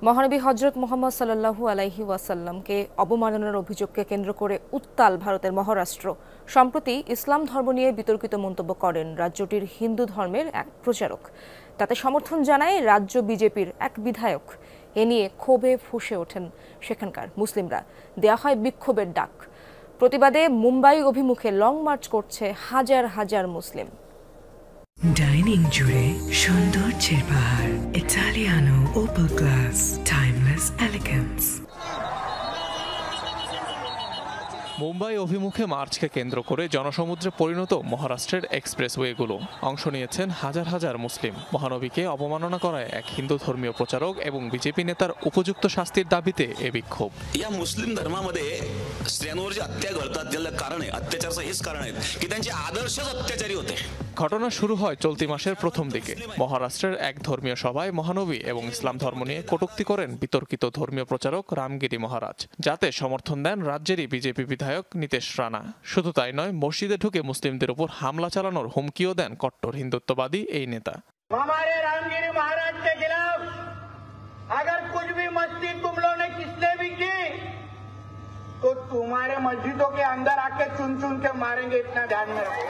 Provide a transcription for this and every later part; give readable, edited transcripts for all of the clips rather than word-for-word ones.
মহানবী হযরত মুহাম্মদ সাল্লাল্লাহু আলাইহি ওয়াসাল্লামকে অবমাননার অভিযোগকে কেন্দ্র করে উত্তাল ভারতের মহারাষ্ট্র। সম্প্রতি ইসলাম ধর্ম নিয়ে বিতর্কিত মন্তব্য করেন রাজ্যটির হিন্দু ধর্মের এক প্রচারক। তাতে সমর্থন জানায় রাজ্য বিজেপির এক বিধায়ক। এ নিয়ে ক্ষোভে ফুঁসে ওঠেন সেখানকার মুসলিমরা। দেয়া হয় বিক্ষোভের ডাক। প্রতিবাদে মুম্বাই অভিমুখে লং মার্চ করছে হাজার হাজার মুসলিম। ডাইনিং জুড়ে সৌন্দর্যের পাহাড়, Italiano Opel glass, timeless elegance. Mumbai অভিমুখে মার্চকে কেন্দ্র করে জনসমুদ্রে পরিণত মহারাষ্ট্রের এক্সপ্রেসওয়েগুলো। অংশ নিয়েছেন হাজার হাজার মুসলিম। মহানবীকে অবমাননা করায় এক হিন্দু ধর্মীয় প্রচারক এবং বিজেপি নেতার উপযুক্ত শাস্তির দাবিতে এ বিক্ষোভ। मुस्लिम धर्मामध्ये स्त्रियांवर जे हत्या घडतात त्याला कारण आहे, अत्याचाराचं हेच कारण आहे की त्यांचे आदर्शच अत्याचारी होते। ঘটনা শুরু হয় চলতি মাসের প্রথম দিকে। মহারাষ্ট্রের এক ধর্মীয় সভায় মহানবী এবং ইসলাম ধর্ম নিয়ে কটূক্তি করেন বিতর্কিত ধর্মীয় প্রচারক রামগিরি মহারাজ, যাতে সমর্থন দেন রাজ্যেরই বিজেপি বিধায়ক নীতেশ রানা। শুধু তাই নয়, মসজিদে ঢুকে মুসলিমদের উপর হামলা চালানোর হুমকিও দেন কট্টর হিন্দুত্ববাদী এই নেতা। हमारे रामगिरी महाराज के खिलाफ अगर कुछ भी मस्ती तुम लोगों ने किसने भी की तो तुम्हारे मस्जिदों के अंदर आके चुन चुन के मारेंगे, इतना ध्यान में रखो।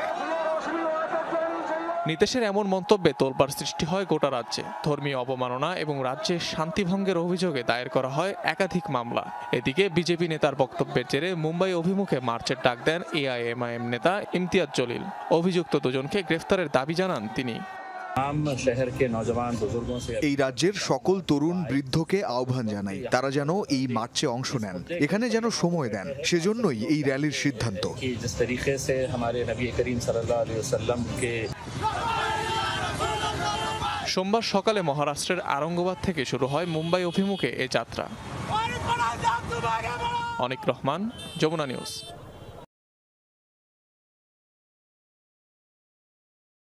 নীতেশের এমন মন্তব্যে তোলপাড় সৃষ্টি হয় গোটা রাজ্যে। ধর্মীয় অবমাননা এবং রাজ্যে শান্তিভঙ্গের অভিযোগে দায়ের করা হয় একাধিক মামলা। এদিকে বিজেপি নেতার বক্তব্যের জেরে মুম্বাই অভিমুখে মার্চের ডাক দেন এআইএমআইএম নেতা ইমতিয়াজ জলিল। অভিযুক্ত দুজনকে গ্রেফতারের দাবি জানান তিনি। এই রাজ্যের সকল তরুণ বৃদ্ধকে আহ্বান জানাই, তারা যেন এই মার্চে অংশ নেন, এখানে যেন সময় দেন। সেজন্যই এই র্যালির সিদ্ধান্ত। সোমবার সকালে মহারাষ্ট্রের আরঙ্গাবাদ থেকে শুরু হয় মুম্বাই অভিমুখে এ যাত্রা। অনিক রহমান, যমুনা নিউজ।